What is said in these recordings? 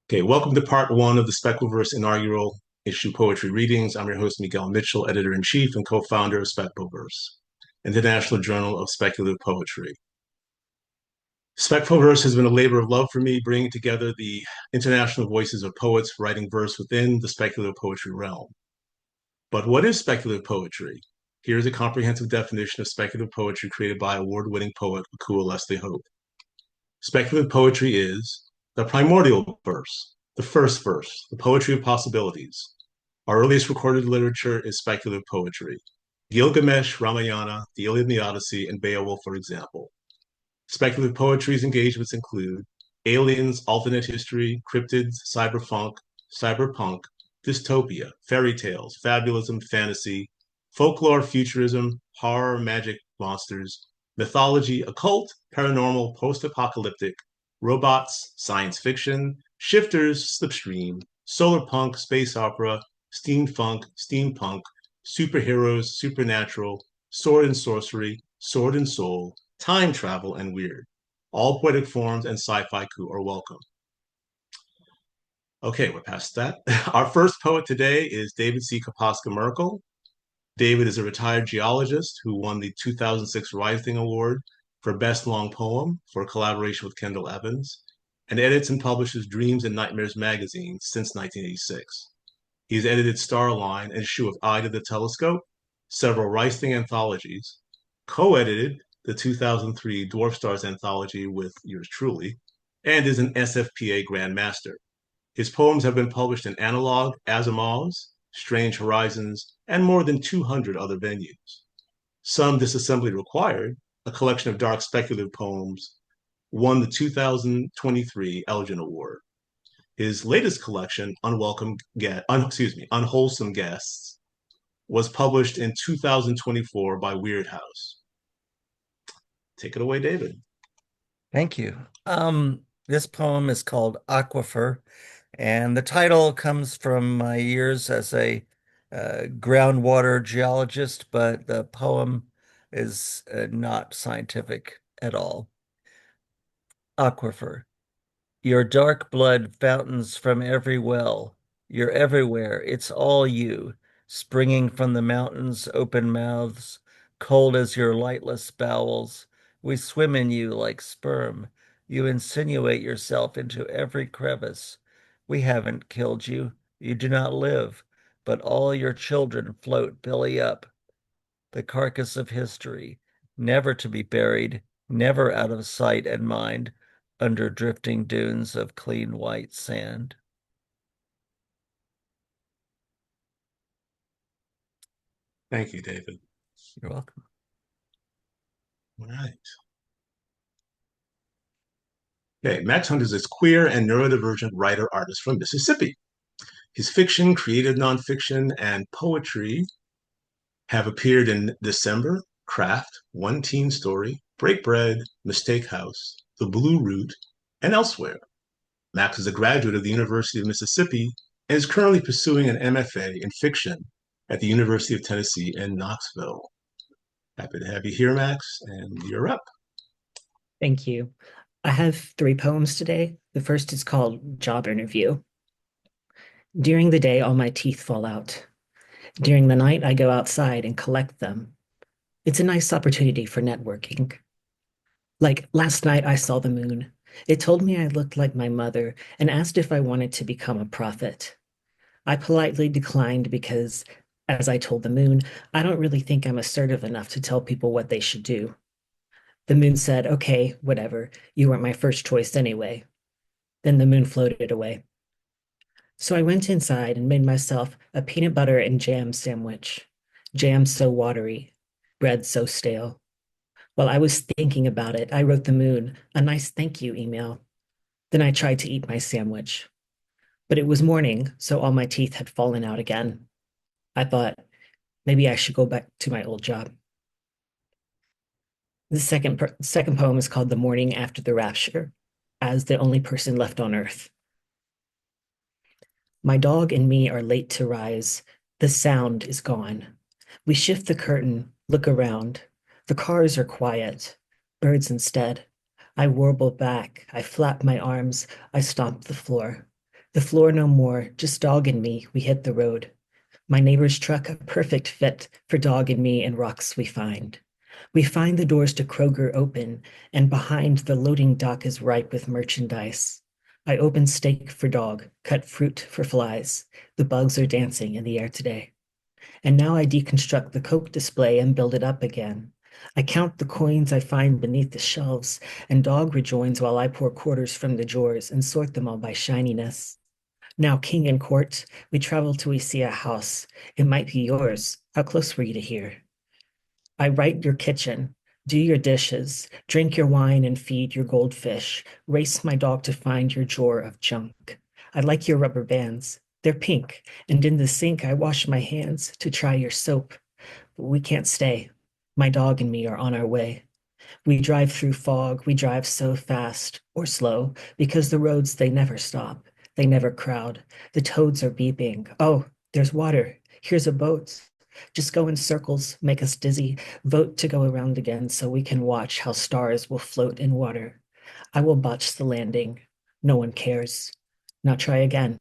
Okay, welcome to part one of the SpecPoVerse inaugural issue poetry readings. I'm your host, Miguel Mitchell, editor-in-chief and co-founder of SpecPoVerse, International Journal of Speculative Poetry. SpecPoVerse has been a labor of love for me, bringing together the international voices of poets writing verse within the speculative poetry realm. But what is speculative poetry? Here's a comprehensive definition of speculative poetry created by award-winning poet Akua Leslie Hope. Speculative poetry is the primordial verse, the first verse, the poetry of possibilities. Our earliest recorded literature is speculative poetry. Gilgamesh, Ramayana, the Iliad and the Odyssey, and Beowulf, for example. Speculative poetry's engagements include aliens, alternate history, cryptids, cyberpunk, dystopia, fairy tales, fabulism, fantasy, folklore, futurism, horror, magic, monsters, mythology, occult, paranormal, post-apocalyptic, robots, science fiction, shifters, slipstream, solar punk, space opera, steampunk, superheroes, supernatural, sword and sorcery, sword and soul, time travel, and weird. All poetic forms and sci-fi are welcome. Okay, we're past that. Our first poet today is David C. Kopaska-Merkel. David is a retired geologist who won the 2006 Rising Award for Best Long Poem for a collaboration with Kendall Evans, and edits and publishes Dreams and Nightmares magazine since 1986. He's edited Starline, an issue of Eye to the Telescope, several Rising anthologies, co-edited the 2003 Dwarf Stars anthology with yours truly, and is an SFPA Grandmaster. His poems have been published in Analog, Asimov's, Strange Horizons, and more than 200 other venues. Some Disassembly Required, a collection of dark speculative poems, won the 2023 Elgin Award. His latest collection, Unwholesome Guests, was published in 2024 by Weird House. Take it away, David. Thank you. This poem is called Aquifer, and the title comes from my years as a groundwater geologist, but the poem is not scientific at all. Aquifer. Your dark blood fountains from every well. You're everywhere. It's all you, springing from the mountains' open mouths, cold as your lightless bowels. We swim in you like sperm. You insinuate yourself into every crevice. We haven't killed you. You do not live, but all your children float belly up. The carcass of history, never to be buried, never out of sight and mind under drifting dunes of clean white sand. Thank you, David. You're welcome. All right. Okay, Max Hunt is a queer and neurodivergent writer-artist from Mississippi. His fiction, creative nonfiction, and poetry have appeared in December, Craft, One Teen Story, Break Bread, Mistake House, The Blue Route, and elsewhere. Max is a graduate of the University of Mississippi and is currently pursuing an MFA in fiction at the University of Tennessee in Knoxville. Happy to have you here, Max, and you're up. Thank you. I have three poems today. The first is called Job Interview. During the day, all my teeth fall out. During the night, I go outside and collect them. It's a nice opportunity for networking. Like last night, I saw the moon. It told me I looked like my mother and asked if I wanted to become a prophet. I politely declined because, as I told the moon, I don't really think I'm assertive enough to tell people what they should do. The moon said, okay, whatever. You weren't my first choice anyway. Then the moon floated away. So I went inside and made myself a peanut butter and jam sandwich. Jam so watery, bread so stale. While I was thinking about it, I wrote the moon a nice thank you email. Then I tried to eat my sandwich. But it was morning, so all my teeth had fallen out again. I thought, maybe I should go back to my old job. The second poem is called The Morning After the Rapture, as the only person left on Earth. My dog and me are late to rise. The sound is gone. We shift the curtain, look around. The cars are quiet, birds instead. I warble back, I flap my arms, I stomp the floor. The floor no more, just dog and me, we hit the road. My neighbor's truck, a perfect fit for dog and me and rocks we find. We find the doors to Kroger open, and behind the loading dock is ripe with merchandise. I open steak for dog, cut fruit for flies. The bugs are dancing in the air today. And now I deconstruct the Coke display and build it up again. I count the coins I find beneath the shelves, and dog rejoins while I pour quarters from the drawers and sort them all by shininess. Now, king in court, we travel till we see a house. It might be yours. How close were you to here? I write your kitchen, do your dishes, drink your wine and feed your goldfish, race my dog to find your drawer of junk. I like your rubber bands. They're pink, and in the sink I wash my hands to try your soap. But we can't stay. My dog and me are on our way. We drive through fog, we drive so fast or slow because the roads, they never stop. They never crowd. The toads are beeping. Oh, there's water. Here's a boat. Just go in circles, make us dizzy. Vote to go around again so we can watch how stars will float in water. I will botch the landing. No one cares. Now try again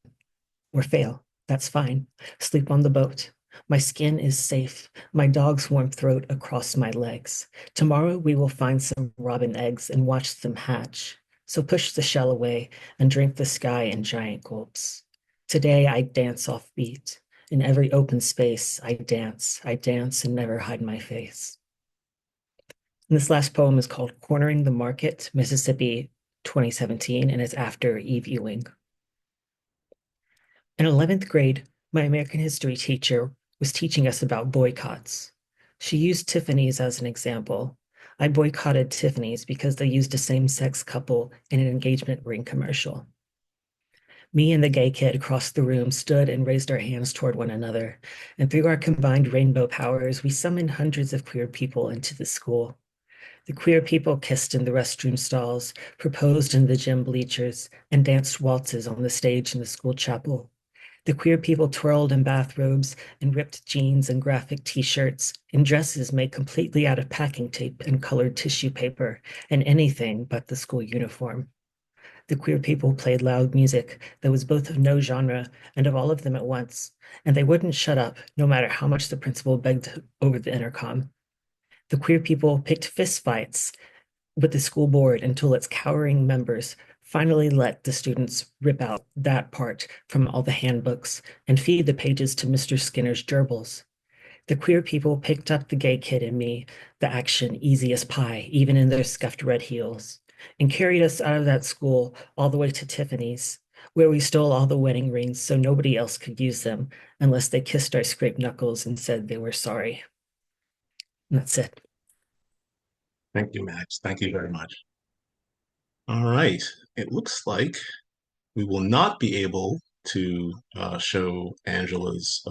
or fail. That's fine. Sleep on the boat. My skin is safe. My dog's warm throat across my legs. Tomorrow we will find some robin eggs and watch them hatch. So push the shell away and drink the sky in giant gulps. Today I dance off beat. In every open space, I dance and never hide my face. And this last poem is called Cornering the Market, Mississippi, 2017, and it's after Eve Ewing. In 11th grade, my American history teacher was teaching us about boycotts. She used Tiffany's as an example. I boycotted Tiffany's because they used a same-sex couple in an engagement ring commercial. Me and the gay kid across the room stood and raised our hands toward one another, and through our combined rainbow powers, we summoned hundreds of queer people into the school. The queer people kissed in the restroom stalls, proposed in the gym bleachers, and danced waltzes on the stage in the school chapel. The queer people twirled in bathrobes and ripped jeans and graphic t-shirts in dresses made completely out of packing tape and colored tissue paper and anything but the school uniform. The queer people played loud music that was both of no genre and of all of them at once, and they wouldn't shut up no matter how much the principal begged over the intercom. The queer people picked fistfights with the school board until its cowering members finally let the students rip out that part from all the handbooks and feed the pages to Mr. Skinner's gerbils. The queer people picked up the gay kid and me, the action easy as pie, even in their scuffed red heels, and carried us out of that school all the way to Tiffany's, where we stole all the wedding rings so nobody else could use them unless they kissed our scraped knuckles and said they were sorry. And that's it. Thank you, Max. Thank you very much. All right. It looks like we will not be able to show Angela's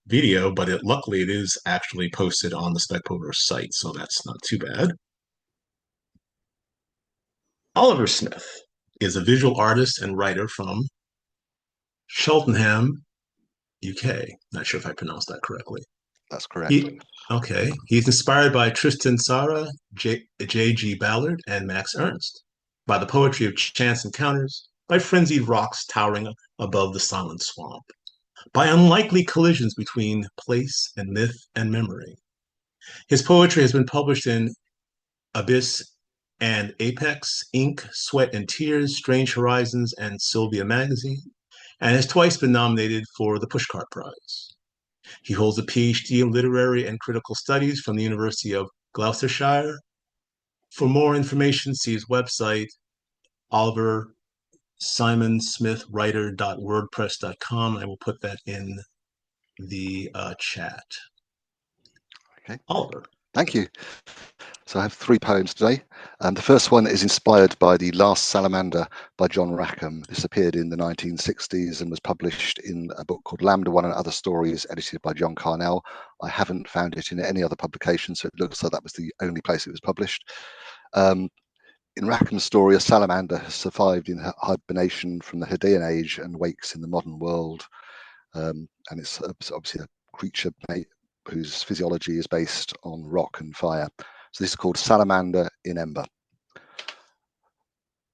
video, but luckily it is actually posted on the SpecPoVerse site, so that's not too bad. Oliver Smith is a visual artist and writer from Cheltenham, UK. Not sure if I pronounced that correctly. That's correct. Okay. He's inspired by Tristan Tzara, J.G. Ballard, and Max Ernst, by the poetry of chance encounters, by frenzied rocks towering above the silent swamp, by unlikely collisions between place and myth and memory. His poetry has been published in Abyss and Apex, Ink, Sweat and Tears, Strange Horizons, and Sylvia Magazine, and has twice been nominated for the Pushcart Prize. He holds a PhD in Literary and Critical Studies from the University of Gloucestershire. For more information, see his website, oliversimonsmithwriter.wordpress.com. I will put that in the chat. Okay. Oliver. Thank you. So I have 3 poems today. The first one is inspired by The Last Salamander by John Rackham. This appeared in the 1960s and was published in a book called Lambda 1 and Other Stories, edited by John Carnell. I haven't found it in any other publication, so it looks like that was the only place it was published. In Rackham's story, a salamander has survived in hibernation from the Hadean age and wakes in the modern world. And it's obviously a creature whose physiology is based on rock and fire. So this is called Salamander in Ember.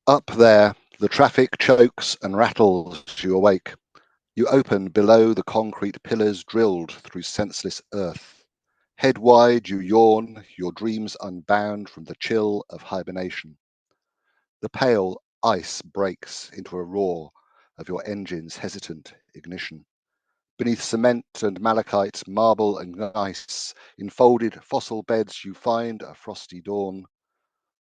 Up there, The traffic chokes and rattles as you awake. You open below the concrete pillars drilled through senseless earth. Head wide, you yawn, your dreams unbound from the chill of hibernation. The pale ice breaks into a roar of your engine's hesitant ignition. Beneath cement and malachite, marble and ice, in folded fossil beds you find a frosty dawn.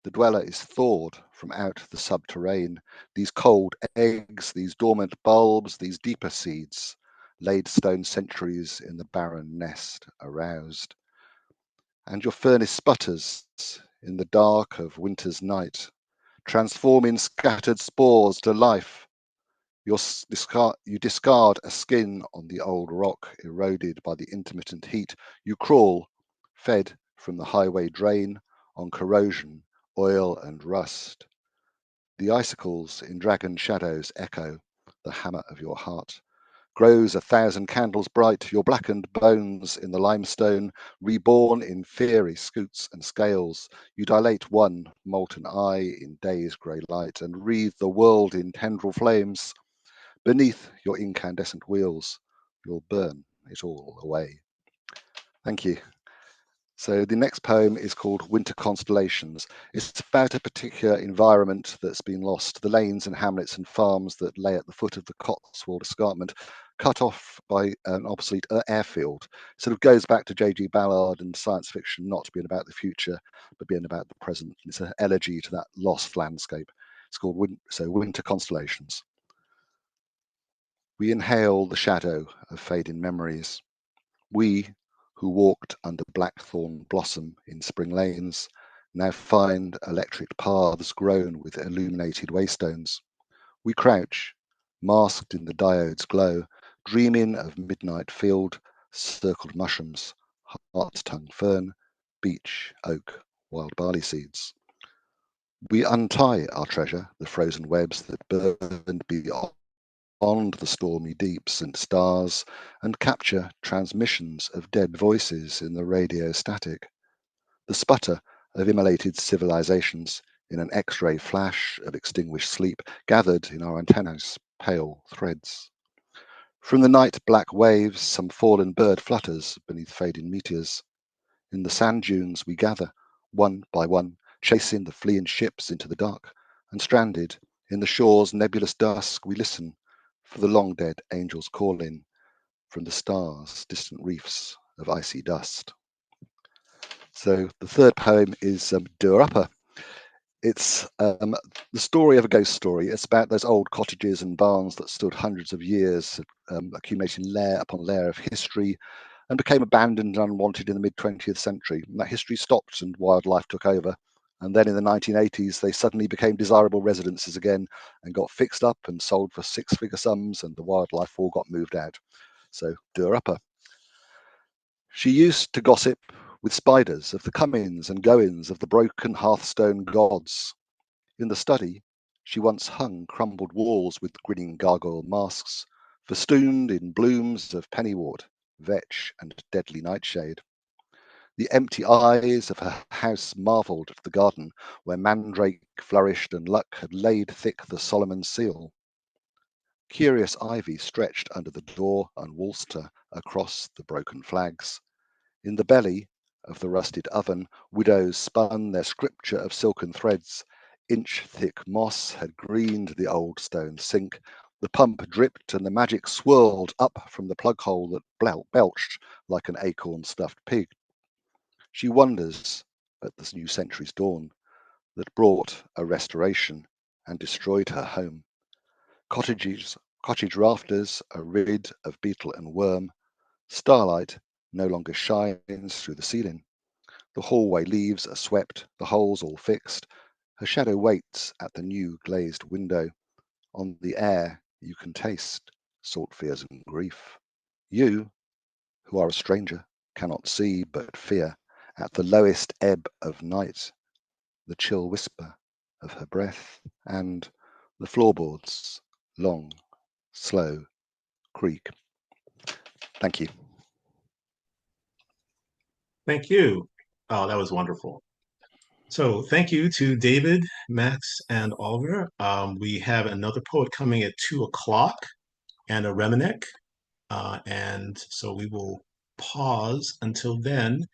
The dweller is thawed from out the subterrane. These cold eggs, these dormant bulbs, these deeper seeds, laid stone centuries in the barren nest, aroused. And your furnace sputters in the dark of winter's night, transforming scattered spores to life. You discard a skin on the old rock, eroded by the intermittent heat. You crawl, fed from the highway drain, on corrosion, oil and rust. The icicles in dragon shadows echo the hammer of your heart. Grows 1,000 candles bright, your blackened bones in the limestone, reborn in fiery scoots and scales. You dilate one molten eye in day's grey light and wreathe the world in tendril flames. Beneath your incandescent wheels, you'll burn it all away. Thank you. So the next poem is called Winter Constellations. It's about a particular environment that's been lost, the lanes and hamlets and farms that lay at the foot of the Cotswold Escarpment, cut off by an obsolete airfield. Sort of goes back to J.G. Ballard and science fiction, not being about the future, but being about the present. It's an elegy to that lost landscape. It's called Winter Constellations. We inhale the shadow of fading memories. We, who walked under blackthorn blossom in spring lanes, now find electric paths grown with illuminated waystones. We crouch, masked in the diode's glow, dreaming of midnight field, circled mushrooms, hart's tongue fern, beech, oak, wild barley seeds. We untie our treasure, the frozen webs that burned beyond the stormy deeps and stars, and capture transmissions of dead voices in the radio static. The sputter of immolated civilizations in an X-ray flash of extinguished sleep, gathered in our antennas, pale threads. From the night black waves, some fallen bird flutters beneath fading meteors. In the sand dunes we gather, one by one, chasing the fleeing ships into the dark, and stranded in the shore's nebulous dusk we listen for the long dead angels calling from the stars' distant reefs of icy dust. So the third poem is Doer. It's the story of a ghost story. It's about those old cottages and barns that stood hundreds of years, accumulating layer upon layer of history, and became abandoned and unwanted in the mid-20th century. And that history stopped and wildlife took over. And then in the 1980s, they suddenly became desirable residences again and got fixed up and sold for six-figure sums, and the wildlife all got moved out. So, Doer. She used to gossip with spiders of the comings and goings of the broken hearthstone gods. In the study, she once hung crumbled walls with grinning gargoyle masks, festooned in blooms of pennywort, vetch, and deadly nightshade. The empty eyes of her house marvelled at the garden where mandrake flourished and luck had laid thick the Solomon seal. Curious ivy stretched under the door and waltzed her across the broken flags. In the belly of the rusted oven, widows spun their scripture of silken threads. Inch-thick moss had greened the old stone sink. The pump dripped and the magic swirled up from the plug hole that belched like an acorn-stuffed pig. She wonders at this new century's dawn that brought a restoration and destroyed her home. Cottage rafters are rid of beetle and worm. Starlight no longer shines through the ceiling. The hallway leaves are swept, the holes all fixed. Her shadow waits at the new glazed window. On the air you can taste salt fears and grief. You, who are a stranger, cannot see but fear at the lowest ebb of night, the chill whisper of her breath, and the floorboards long, slow creak. Thank you. Thank you. Oh, that was wonderful. So thank you to David, Max, and Oliver. We have another poet coming at 2 o'clock and a Reminek. And so we will pause until then.